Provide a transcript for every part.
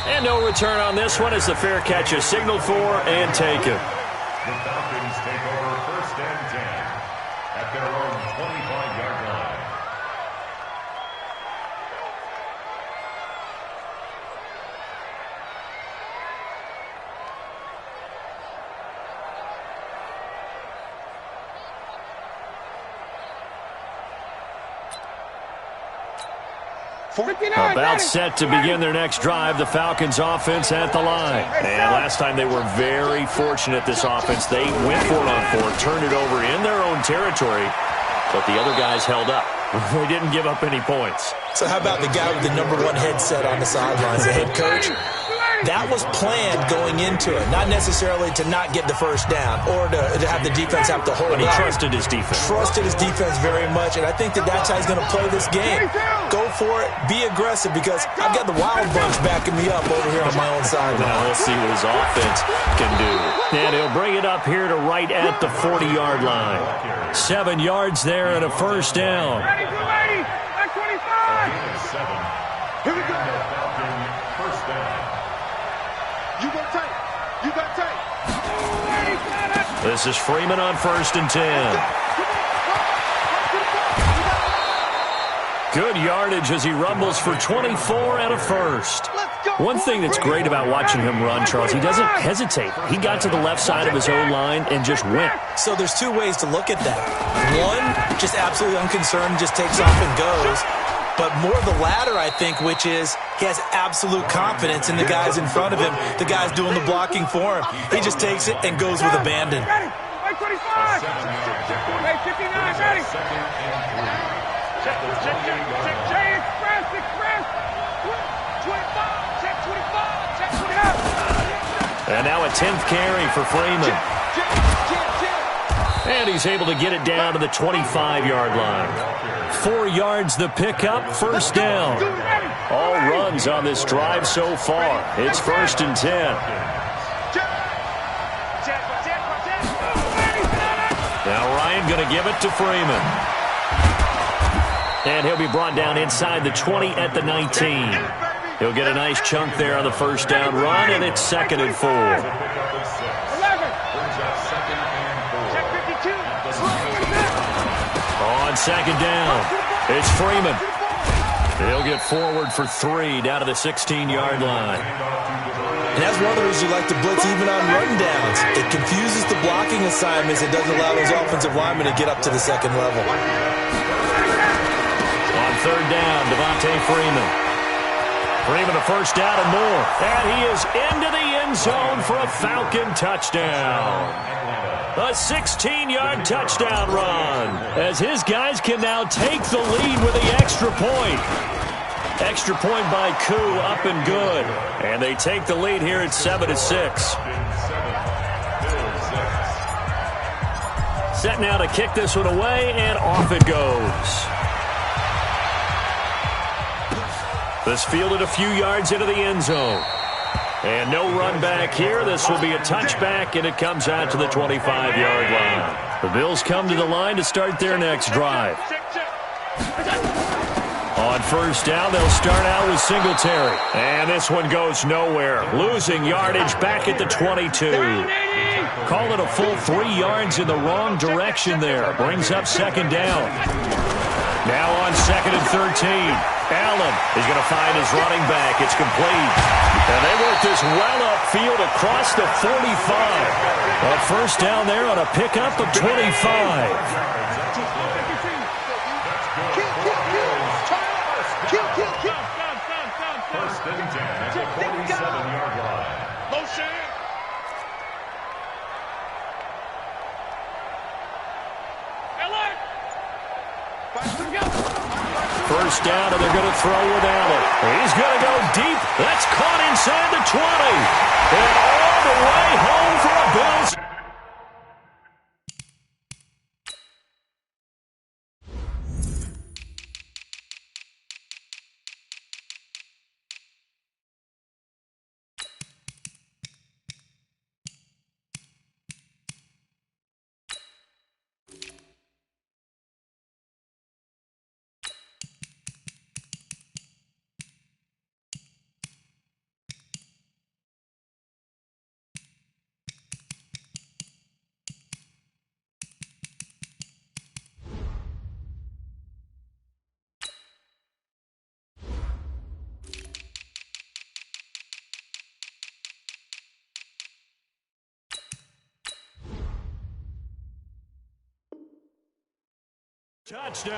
And no return on this one as the fair catch is signaled for and taken. The Falcons take over 1st and 10 at their own 25-yard line. About set to begin their next drive, the Falcons offense at the line. And last time they were very fortunate, this offense. They went for it on 4, turned it over in their own territory, but the other guys held up. They didn't give up any points. So how about the guy with the #1 headset on the sidelines, the head coach? That was planned going into it, not necessarily to not get the first down or to have the defense have to hold But he up. trusted his defense. Trusted his defense very much, and I think that's how he's going to play this game. Go for it, be aggressive, because I've got the wild bunch backing me up over here on my own sideline. Now we'll see what his offense can do. And he'll bring it up here to right at the 40-yard line. 7 yards there and a first down. Ready, back 25. Here we go. First down. You go tight. You got tight. This is Freeman on 1st and 10. Good yardage as he rumbles for 24 and a first. One thing that's great about watching him run, Charles, he doesn't hesitate. He got to the left side of his own line and just went. So there's 2 ways to look at that. One, just absolutely unconcerned, just takes off and goes. But more the latter, I think, which is he has absolute confidence in the guys in front of him, the guys doing the blocking for him. He just takes it and goes with abandon. Ready. 25. Hey, 59, ready. Check. Express. 25. Check 25. And now a 10th carry for Freeman. And he's able to get it down to the 25-yard line. 4 yards the pickup, first down. All runs on this drive so far. It's 1st and 10. Now Ryan going to give it to Freeman. And he'll be brought down inside the 20 at the 19. He'll get a nice chunk there on the first down run, and it's 2nd and 4. 11. On 2nd down, it's Freeman. He'll get forward for 3 down to the 16-yard line. And that's one of the reasons you like to blitz even on rundowns. It confuses the blocking assignments. It doesn't allow those offensive linemen to get up to the 2nd level. On 3rd down, Devontae Freeman. Freeman a first down and more. And he is into the end zone for a Falcon touchdown. A 16-yard touchdown run as his guys can now take the lead with the extra point. Extra point by Koo, up and good. And they take the lead here at 7-6. Set now to kick this one away, and off it goes. This fielded a few yards into the end zone. And no run back here. This will be a touchback, and it comes out to the 25-yard line. The Bills come to the line to start their next drive. On first down, they'll start out with Singletary. And this one goes nowhere. Losing yardage back at the 22. Call it a full 3 yards in the wrong direction there. Brings up 2nd down. Now on 2nd and 13. Allen is going to find his running back. It's complete. And they work this well upfield across the 45. A first down there on a pickup of 25. First and 10 at the 47-yard line. Motion. First down, and they're going to throw with Allen. He's going to go deep. That's caught inside the 20. And all the way home for a Bills. Touchdown.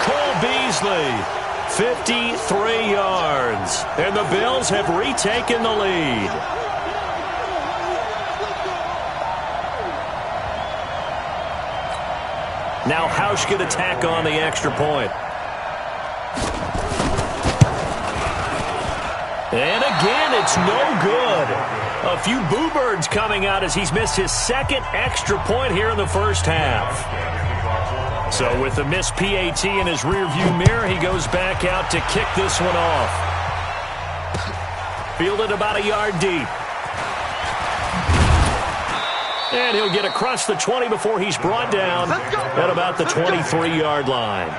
Cole Beasley, 53 yards. And the Bills have retaken the lead. Now Hausch could attack on the extra point. And again, it's no good. A few boo birds coming out as he's missed his second extra point here in the first half. So with the missed PAT in his rearview mirror, he goes back out to kick this one off. Fielded about a yard deep. And he'll get across the 20 before he's brought down at about the 23-yard line.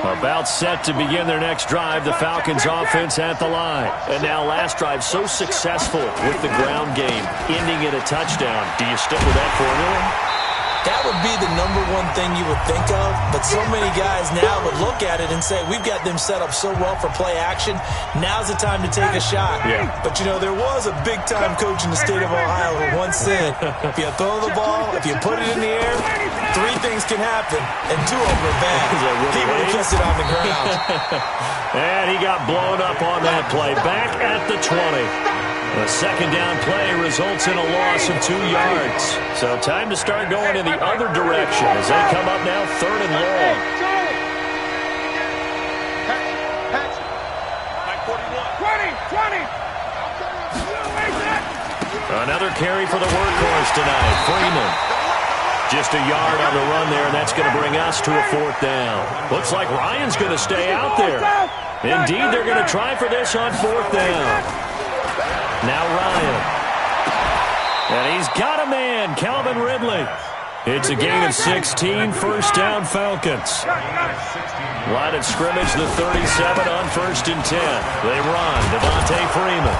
About set to begin their next drive, the Falcons offense at the line. And now last drive so successful with the ground game, ending in a touchdown. Do you stick with that formula? That would be the number one thing you would think of, but so many guys now would look at it and say, we've got them set up so well for play action, now's the time to take a shot. Yeah. But, you know, there was a big-time coach in the state of Ohio who once said, if you throw the ball, if you put it in the air, three things can happen, and two of them are bad. He would have kept it on the ground. And he got blown up on that play. Back at the 20. A second down play results in a loss of 2 yards. So time to start going in the other direction as they come up now 3rd and long. Another carry for the workhorse tonight, Freeman. Just a yard on the run there, and that's going to bring us to a 4th down. Looks like Ryan's going to stay out there. Indeed, they're going to try for this on 4th down. Now Ryan. And he's got a man, Calvin Ridley. It's a gain of 16, 1st down Falcons. Line of scrimmage, the 37 on 1st and 10. They run, Devontae Freeman.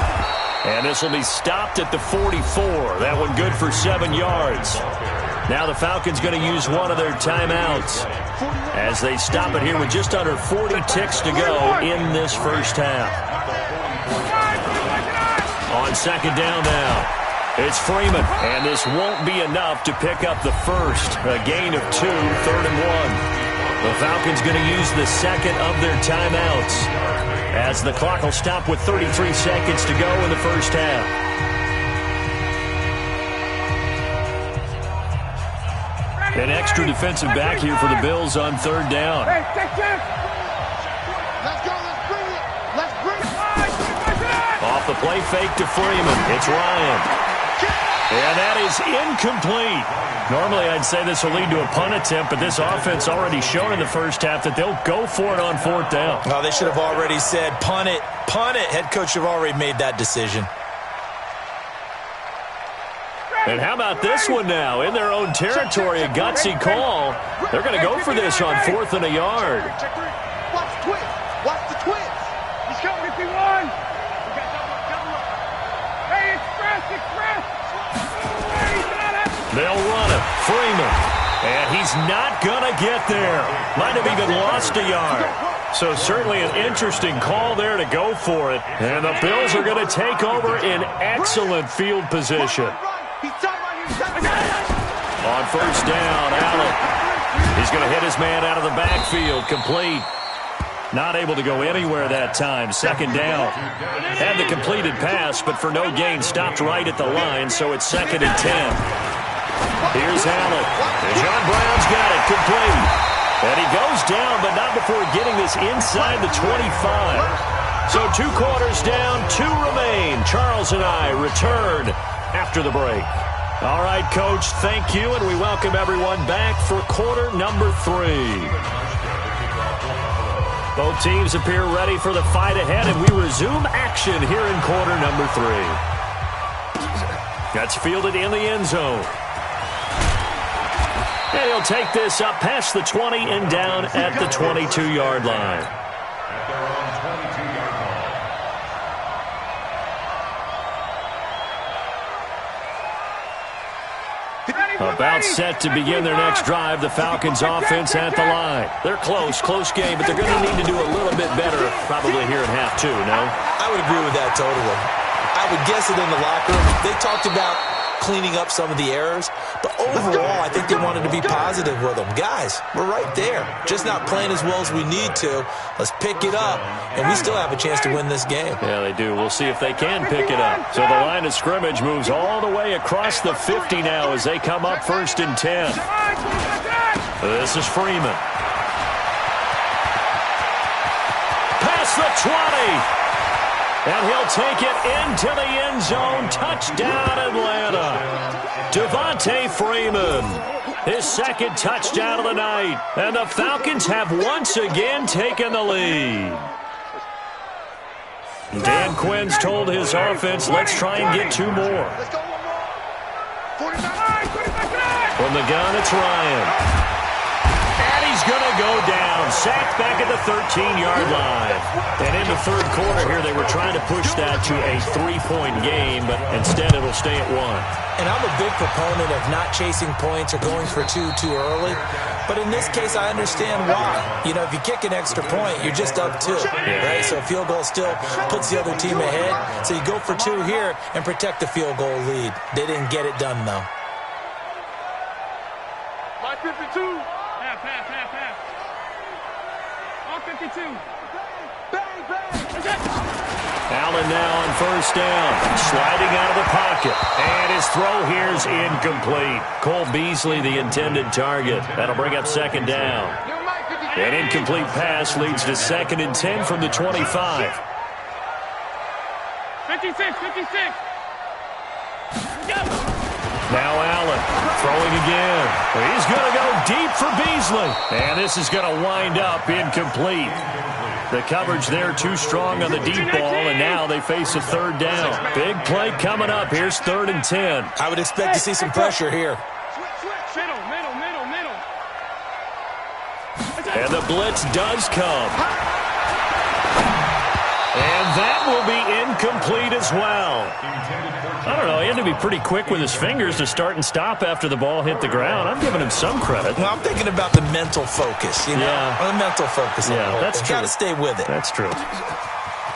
And this will be stopped at the 44. That one good for 7 yards. Now the Falcons going to use one of their timeouts as they stop it here with just under 40 ticks to go in this first half. On 2nd down now, it's Freeman, and this won't be enough to pick up the first. A gain of 2, 3rd and 1. The Falcons going to use the second of their timeouts as the clock will stop with 33 seconds to go in the first half. An extra defensive back here for the Bills on 3rd down. Off the play fake to Freeman. It's Ryan. And that is incomplete. Normally I'd say this will lead to a punt attempt, but this offense already shown in the first half that they'll go for it on 4th down. Oh, they should have already said, punt it, punt it. Head coach should have already made that decision. And how about this one now? In their own territory, a gutsy call. They're going to go for this on 4th and a yard. Watch the twist. Watch the twist. He's coming if he won. Hey, express. They'll run it. Freeman. And he's not going to get there. Might have even lost a yard. So certainly an interesting call there to go for it. And the Bills are going to take over in excellent field position. On 1st down, Allen. He's going to hit his man out of the backfield. Complete. Not able to go anywhere that time. 2nd down. Had the completed pass, but for no gain, stopped right at the line, so it's 2nd and 10. Here's Allen. And John Brown's got it. Complete. And he goes down, but not before getting this inside the 25. So 2 quarters down, 2 remain. Charles and I return after the break. All right, Coach, thank you, and we welcome everyone back for quarter number 3. Both teams appear ready for the fight ahead, and we resume action here in quarter number 3. That's fielded in the end zone. And he'll take this up past the 20 and down at the 22-yard line. At their own 22-yard line. About set to begin their next drive, the Falcons offense at the line. They're close game, but they're going to need to do a little bit better probably here in half 2, no? I would agree with that totally. I would guess it in the locker room. They talked about cleaning up some of the errors. But overall, I think they wanted to be positive with them. Guys, we're right there. Just not playing as well as we need to. Let's pick it up, and we still have a chance to win this game. Yeah, they do. We'll see if they can pick it up. So the line of scrimmage moves all the way across the 50 now as they come up 1st and 10. This is Freeman. Past the 20. And he'll take it into the end zone. Touchdown, Atlanta. Devontae Freeman, his 2nd touchdown of the night. And the Falcons have once again taken the lead. Dan Quinn's told his offense, let's try and get 2 more. From the gun, it's Ryan. And he's going to go down. Sacked back at the 13-yard line. And in the 3rd quarter here, they were trying to push that to a 3-point game, but instead it'll stay at 1. And I'm a big proponent of not chasing points or going for 2 too early. But in this case, I understand why. You know, if you kick an extra point, you're just up 2, right? So a field goal still puts the other team ahead. So you go for 2 here and protect the field goal lead. They didn't get it done, though. My 52. Half. All 52. Bang, bang. Allen now on 1st down. Sliding out of the pocket. And his throw here is incomplete. Cole Beasley, the intended target. That'll bring up 2nd down. An incomplete pass leads to 2nd and 10 from the 25. 56. Now Allen throwing again. He's going to go deep for Beasley. And this is going to wind up incomplete. The coverage there too strong on the deep ball, and now they face a 3rd down. Big play coming up. Here's 3rd and 10. I would expect to see some pressure here. Middle. And the blitz does come. And that will be incomplete as well. I don't know. He had to be pretty quick with his fingers to start and stop after the ball hit the ground. I'm giving him some credit. Well, I'm thinking about the mental focus, you know? Yeah. The mental focus. Yeah, that's true. Got to stay with it. That's true.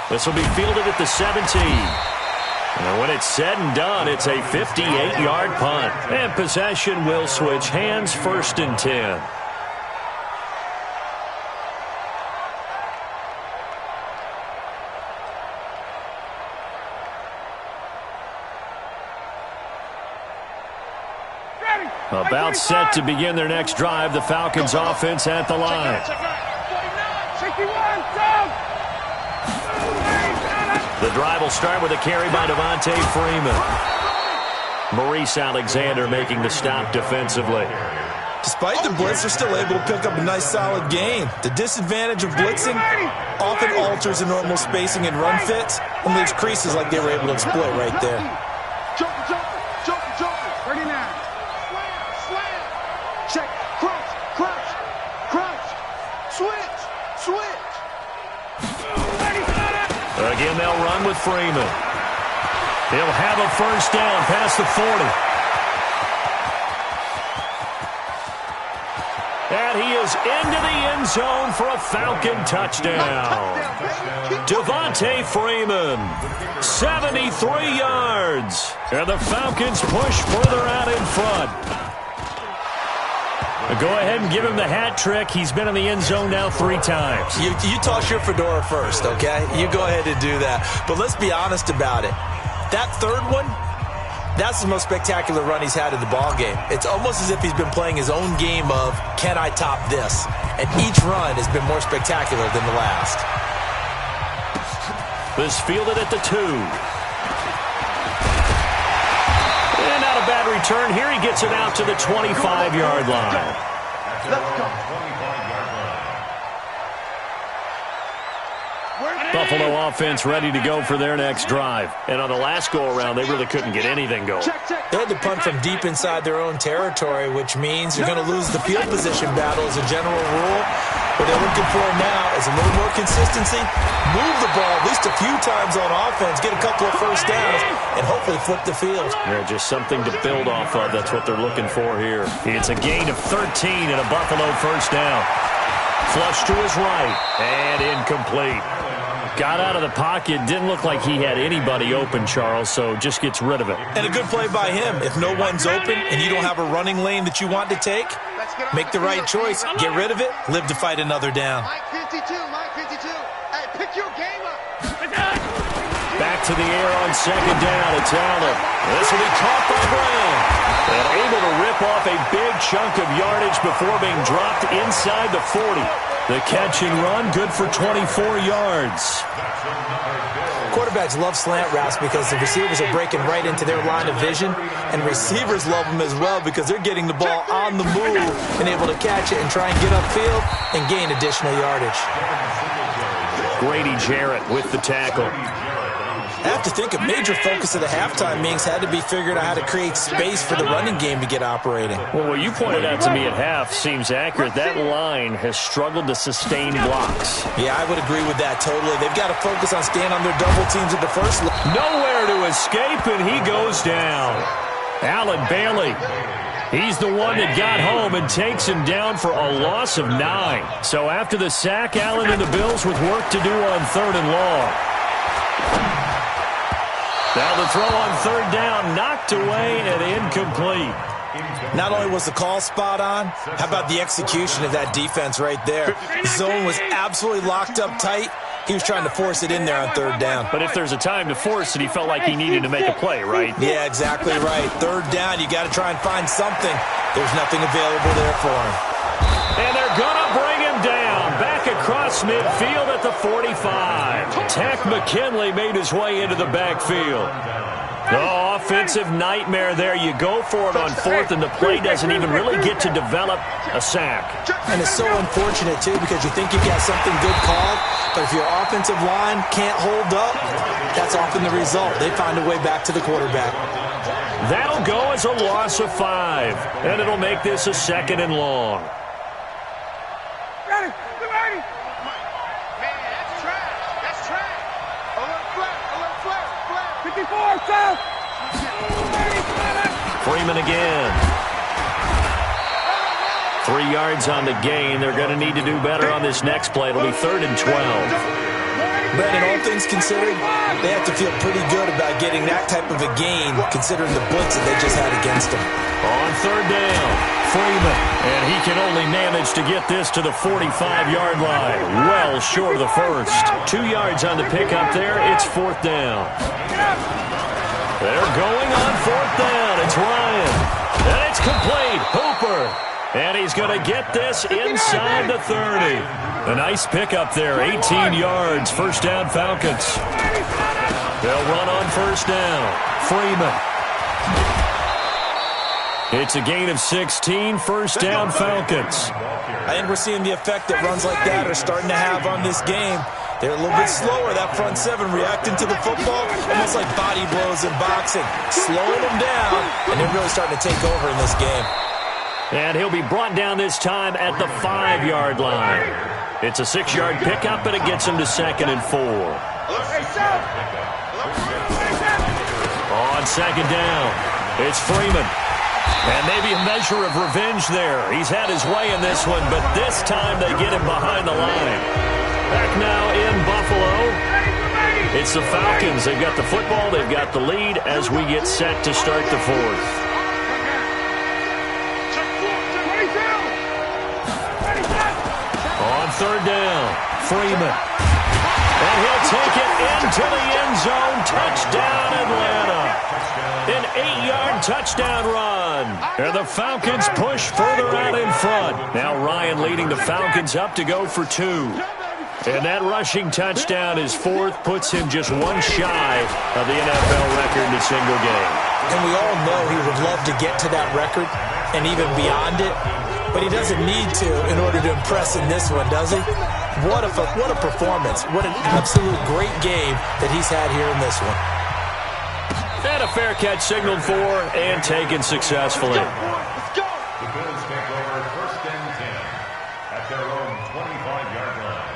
This will be fielded at the 17. And when it's said and done, it's a 58-yard punt. And possession will switch hands, 1st and 10. About set to begin their next drive. The Falcons offense at the line. The drive will start with a carry by Devontae Freeman. Maurice Alexander making the stop defensively. Despite the blitz, they're still able to pick up a nice solid gain. The disadvantage of blitzing often alters the normal spacing and run fits and leaves creases like they were able to exploit right there. Jumper. 39. Check. Crunch. Switch. Again, they'll run with Freeman. He'll have a 1st down past the 40. And he is into the end zone for a Falcon touchdown. Devontae Freeman, 73 yards. And the Falcons push further out in front. Go ahead and give him the hat trick. He's been in the end zone now 3 times. You toss your fedora first, okay? You go ahead and do that. But let's be honest about it. That 3rd one, that's the most spectacular run he's had in the ball game. It's almost as if he's been playing his own game of, can I top this? And each run has been more spectacular than the last. This fielded at the 2. And not a bad return. Here he gets it out to the 25-yard line. Let's go. Buffalo offense ready to go for their next drive. And on the last go-around, they really couldn't get anything going. They had to punt from deep inside their own territory, which means you're going to lose the field position battle as a general rule. What they're looking for now is a little more consistency, move the ball at least a few times on offense, get a couple of 1st downs, and hopefully flip the field. Yeah, just something to build off of. That's what they're looking for here. It's a gain of 13 and a Buffalo 1st down. Flush to his right and incomplete. Got out of the pocket. Didn't look like he had anybody open, Charles, so just gets rid of it. And a good play by him. If no one's open and you don't have a running lane that you want to take, make the right choice. Get rid of it. Live to fight another down. Mike 52, Mike 52. Hey, pick your game up. Back to the air on second down. It's Allen. This will be caught by Brown. And able to rip off a big chunk of yardage before being dropped inside the 40. The catch and run, good for 24 yards. Quarterbacks love slant routes because the receivers are breaking right into their line of vision, and receivers love them as well because they're getting the ball on the move and able to catch it and try and get upfield and gain additional yardage. Grady Jarrett with the tackle. I have to think a major focus of the halftime meetings had to be figuring out how to create space for the running game to get operating. Well, what you pointed out to me at half seems accurate. That line has struggled to sustain blocks. Yeah, I would agree with that totally. They've got to focus on staying on their double teams at the first. Nowhere to escape, and he goes down. Allen Bailey. He's the one that got home and takes him down for a loss of 9. So after the sack, Allen and the Bills with work to do on 3rd and long. Now the throw on 3rd down, knocked away and incomplete. Not only was the call spot on, how about the execution of that defense right there? The zone was absolutely locked up tight. He was trying to force it in there on 3rd down. But if there's a time to force it, he felt like he needed to make a play, right? Yeah, exactly right. 3rd down, you got to try and find something. There's nothing available there for him. And they're going to bring him down. Back across midfield at the 45. Tech McKinley made his way into the backfield. The offensive nightmare there. You go for it on 4th, and the play doesn't even really get to develop a sack. And it's so unfortunate, too, because you think you've got something good called, but if your offensive line can't hold up, that's often the result. They find a way back to the quarterback. That'll go as a loss of 5, and it'll make this a 2nd and long. Ready, get ready. Man, that's trash. That's trash. Alert flat, 54, south. Freeman again. 3 yards on the gain. They're going to need to do better on this next play. It'll be 3rd and 12. Brandon, all things considered, they have to feel pretty good about getting that type of a gain, considering the blitz that they just had against them. On 3rd down, Freeman. And he can only manage to get this to the 45-yard line. Well short of the first. 2 yards on the pickup there. It's 4th down. They're going on 4th down. It's Ryan. And it's complete. Hooper. And he's going to get this inside the 30. A nice pickup there, 18 yards, 1st down Falcons. They'll run on 1st down. Freeman. It's a gain of 16, 1st down Falcons. I think we're seeing the effect that runs like that are starting to have on this game. They're a little bit slower, that front 7, reacting to the football, almost like body blows in boxing. Slowing them down, and they're really starting to take over in this game. And he'll be brought down this time at the 5-yard line. It's a 6-yard pickup, and it gets him to 2nd and 4. On 2nd down, it's Freeman. And maybe a measure of revenge there. He's had his way in this one, but this time they get him behind the line. Back now in Buffalo. It's the Falcons. They've got the football. They've got the lead as we get set to start the 4th. On 3rd down, Freeman. And he'll take it into the end zone. Touchdown, Atlanta. An 8-yard touchdown run. And the Falcons push further out in front. Now Ryan leading the Falcons up to go for 2. And that rushing touchdown is 4th, puts him just 1 shy of the NFL record in a single game. And we all know he would love to get to that record and even beyond it. But he doesn't need to in order to impress in this one, does he? What a performance. What an absolute great game that he's had here in this one. And a fair catch signaled for and taken successfully. The Bills take over 1st and 10 at their own 25-yard line.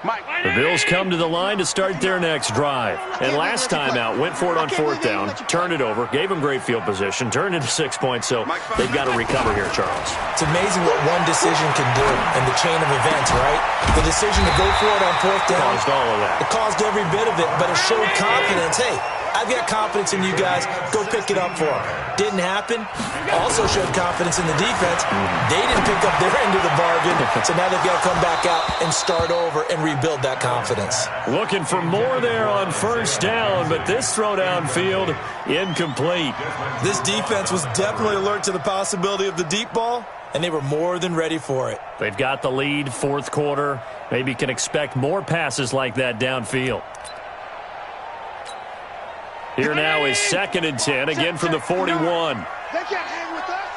The Bills come to the line to start their next drive. And last time out, went for it on fourth down, turned it over, gave them great field position, turned into 6 points, so they've got to recover here, Charles. It's amazing what one decision can do in the chain of events, right? The decision to go for it on fourth down. Caused all of that. It caused every bit of it, but it showed confidence. Hey, I've got confidence in you guys. Go pick it up for them. Didn't happen. Also showed confidence in the defense. They didn't pick up their end of the bargain, so now they've got to come back out and start over and rebuild that confidence. Looking for more there on first down, but this throw downfield incomplete. This defense was definitely alert to the possibility of the deep ball, and they were more than ready for it. They've got the lead, fourth quarter. Maybe can expect more passes like that downfield. Here now is 2nd and 10, again from the 41. They can't hang with us.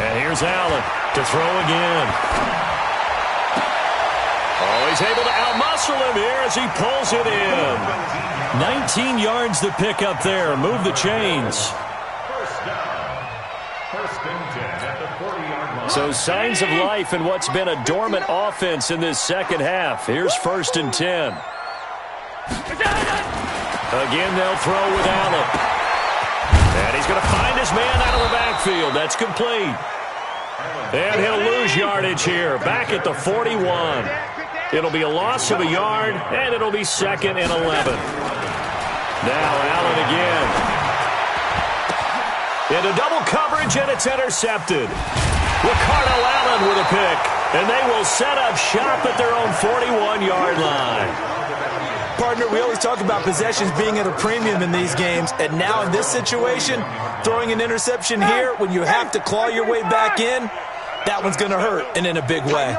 And here's Allen to throw again. Oh, he's able to outmuscle him here as he pulls it in. 19 yards to pick up there. Move the chains. First down. First and 10 at the 40-yard line. So signs of life in what's been a dormant offense in this second half. Here's 1st and 10. Again, they'll throw with Allen. And he's going to find his man out of the backfield. That's complete. And he'll lose yardage here. Back at the 41. It'll be a loss of a yard, and it'll be 2nd and 11. Now Allen again. Into double coverage, and it's intercepted. Ricardo Allen with a pick. And they will set up shop at their own 41-yard line. Partner, we always talk about possessions being at a premium in these games, and now in this situation, throwing an interception here when you have to claw your way back in, that one's going to hurt, and in a big way.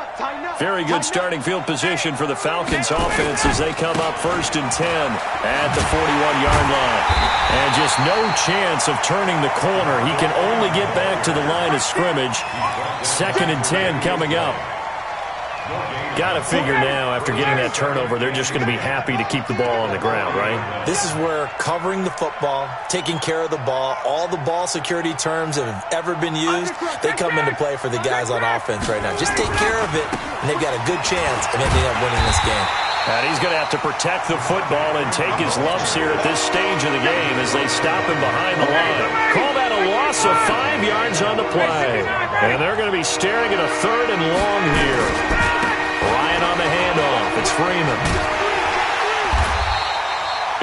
Very good starting field position for the Falcons offense as they come up 1st and 10 at the 41-yard line. And just no chance of turning the corner. He can only get back to the line of scrimmage. 2nd and 10 coming up. Got to figure now, after getting that turnover, they're just going to be happy to keep the ball on the ground, right? This is where covering the football, taking care of the ball, all the ball security terms that have ever been used, they come into play for the guys on offense right now. Just take care of it, and they've got a good chance of ending up winning this game. And he's going to have to protect the football and take his lumps here at this stage of the game as they stop him behind the line. Call that a loss of 5 yards on the play. And they're going to be staring at a 3rd and long here. Ryan on the handoff. It's Freeman.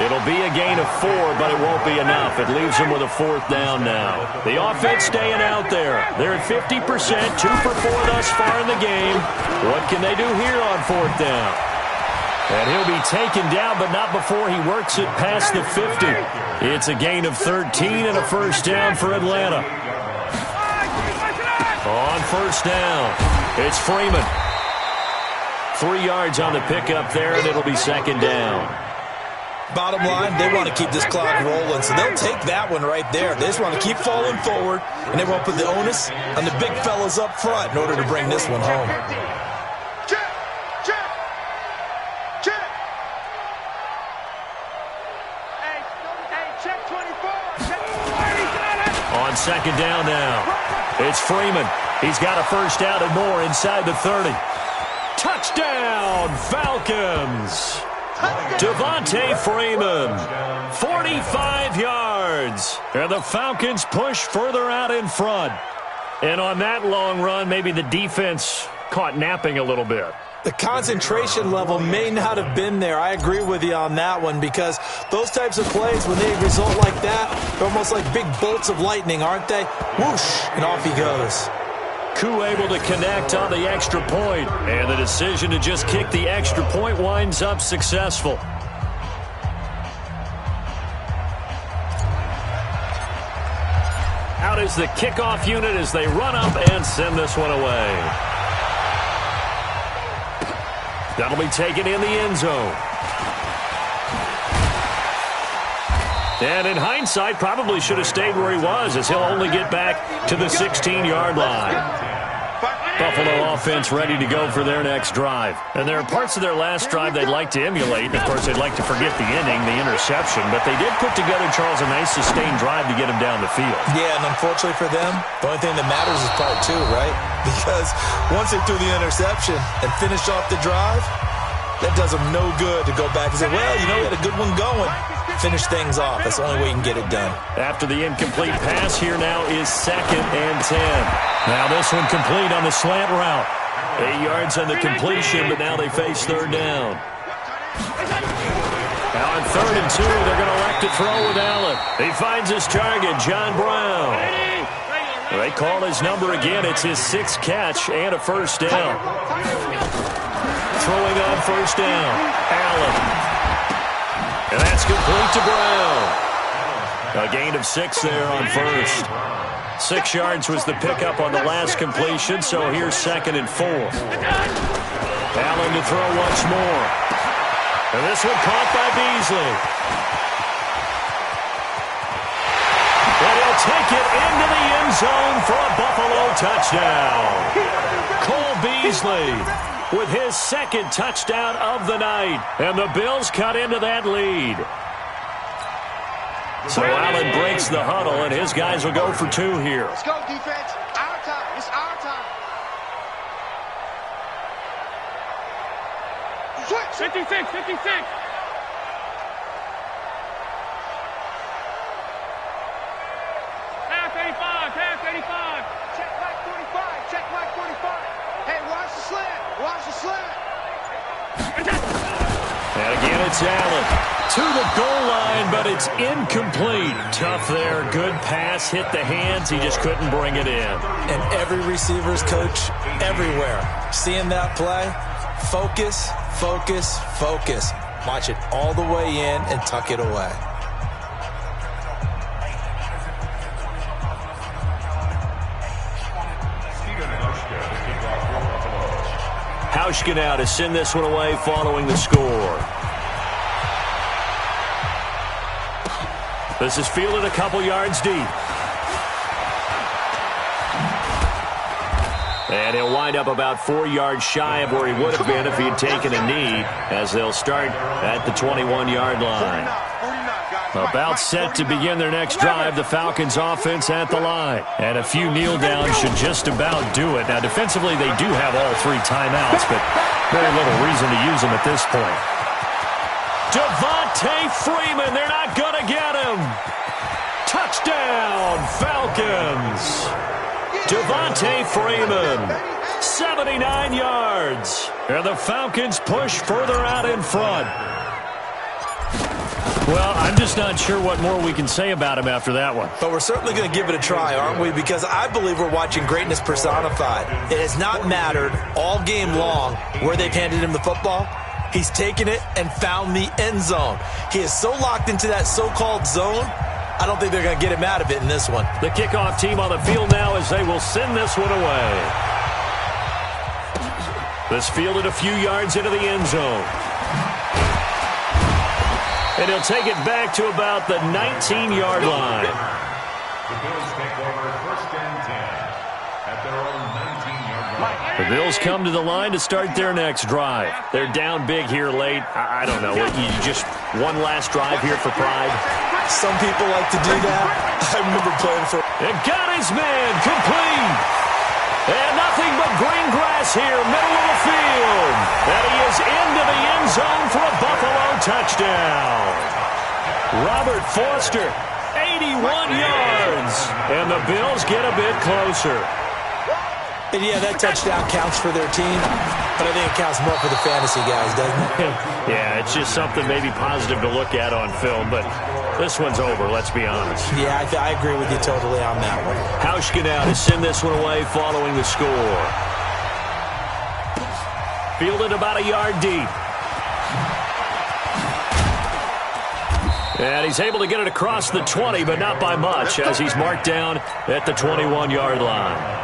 It'll be a gain of 4, but it won't be enough. It leaves them with a 4th down now. The offense staying out there. They're at 50%, 2 for 4 thus far in the game. What can they do here on 4th down? And he'll be taken down, but not before he works it past the 50. It's a gain of 13 and a 1st down for Atlanta. On 1st down, it's Freeman. 3 yards on the pickup there, and it'll be 2nd down. Bottom line, they want to keep this clock rolling, so they'll take that one right there. They just want to keep falling forward, and they want to put the onus on the big fellas up front in order to bring this one home. Check 24. On 2nd down now, it's Freeman. He's got a 1st down and more inside the 30. Touchdown, Falcons! Devontae Freeman, 45 yards. And the Falcons push further out in front. And on that long run, maybe the defense caught napping a little bit. The concentration level may not have been there. I agree with you on that one, because those types of plays, when they result like that, they're almost like big bolts of lightning, aren't they? Whoosh, and off he goes. Koo able to connect on the extra point, and the decision to just kick the extra point winds up successful. Out is the kickoff unit as they run up and send this one away. That'll be taken in the end zone. And in hindsight, probably should have stayed where he was, as he'll only get back to the 16-yard line. Buffalo offense ready to go for their next drive. And there are parts of their last drive they'd like to emulate. Of course, they'd like to forget the inning, the interception, but they did put together, Charles, a nice sustained drive to get him down the field. Yeah, and unfortunately for them, the only thing that matters is part two, right? Because once they threw the interception and finished off the drive, that does them no good to go back and say, well, you know, we had a good one going. Finish things off. That's the only way you can get it done. After the incomplete pass, here now is 2nd and 10. Now this one complete on the slant route. 8 yards on the completion, but now they face 3rd down. Now on 3rd and 2, they're going to elect to throw with Allen. He finds his target, John Brown. They call his number again. It's his 6th catch and a 1st down. Throwing on 1st down, Allen. And that's complete to Brown. A gain of 6 there on 1st. 6 yards was the pickup on the last completion, so here's 2nd and 4. Allen to throw once more. And this one caught by Beasley. And he'll take it into the end zone for a Buffalo touchdown. Cole Beasley with his 2nd touchdown of the night. And the Bills cut into that lead. So Allen breaks the huddle, and his guys will go for 2 here. Let's go, defense. Our time. It's our time. Switch. 56, 56. Half 85, half 85. Check back 45, check back 45. Hey, watch the slant. Watch the slant. And again, it's Allen to the goal line, but it's incomplete. Tough there. Good pass. Hit the hands. He just couldn't bring it in. And every receiver's coach everywhere, seeing that play, focus, focus, focus. Watch it all the way in and tuck it away. Hauschka now to send this one away following the score. This is fielded a couple yards deep. And he'll wind up about 4 yards shy of where he would have been if he had taken a knee, as they'll start at the 21-yard line. About set to begin their next drive, the Falcons offense at the line. And a few kneel downs should just about do it. Now, defensively, they do have all 3 timeouts, but very little reason to use them at this point. Devontae Freeman, they're not going to get him. Touchdown, Falcons. Devontae Freeman, 79 yards. And the Falcons push further out in front. Well, I'm just not sure what more we can say about him after that one. But we're certainly going to give it a try, aren't we? Because I believe we're watching greatness personified. It has not mattered all game long where they've handed him the football. He's taken it and found the end zone. He is so locked into that so-called zone, I don't think they're going to get him out of it in this one. The kickoff team on the field now as they will send this one away. This fielded a few yards into the end zone. And he'll take it back to about the 19-yard line. The Bills take over 1st and 10 at their own 19-yard line. The Bills come to the line to start their next drive. They're down big here late. I don't know. You just one last drive here for pride. Some people like to do that. I remember playing for... And got his man complete. And nothing but green grass here, middle of the field. And he is into the end zone for a Buffalo touchdown. Robert Foster, 81 yards. And the Bills get a bit closer. And yeah, that touchdown counts for their team, but I think it counts more for the fantasy guys, doesn't it? Yeah, it's just something maybe positive to look at on film, but this one's over, let's be honest. Yeah, I agree with you totally on that one. Hauschka now to send this one away following the score. Fielded about a yard deep. And he's able to get it across the 20, but not by much, as he's marked down at the 21-yard line.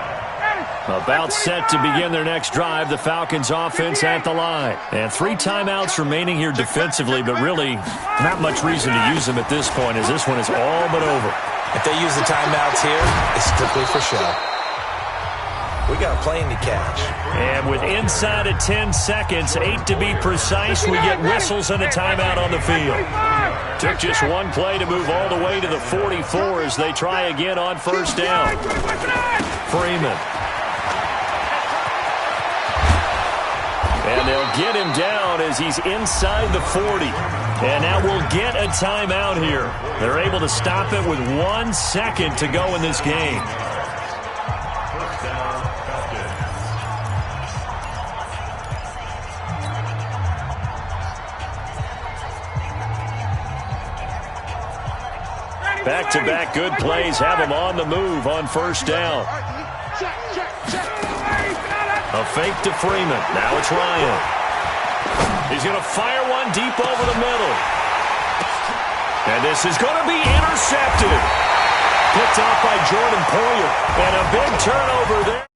About set to begin their next drive, the Falcons offense at the line. And 3 timeouts remaining here defensively, but really not much reason to use them at this point, as this one is all but over. If they use the timeouts here, it's strictly for show. We got a plane to catch. And with inside of 10 seconds, 8 to be precise, we get whistles and a timeout on the field. Took just one play to move all the way to the 44 as they try again on first down. Freeman. And they'll get him down as he's inside the 40. And now we'll get a timeout here. They're able to stop it with 1 second to go in this game. Back-to-back good plays have him on the move on first down. A fake to Freeman. Now it's Ryan. He's going to fire one deep over the middle. And this is going to be intercepted. Picked off by Jordan Poyer. And a big turnover there.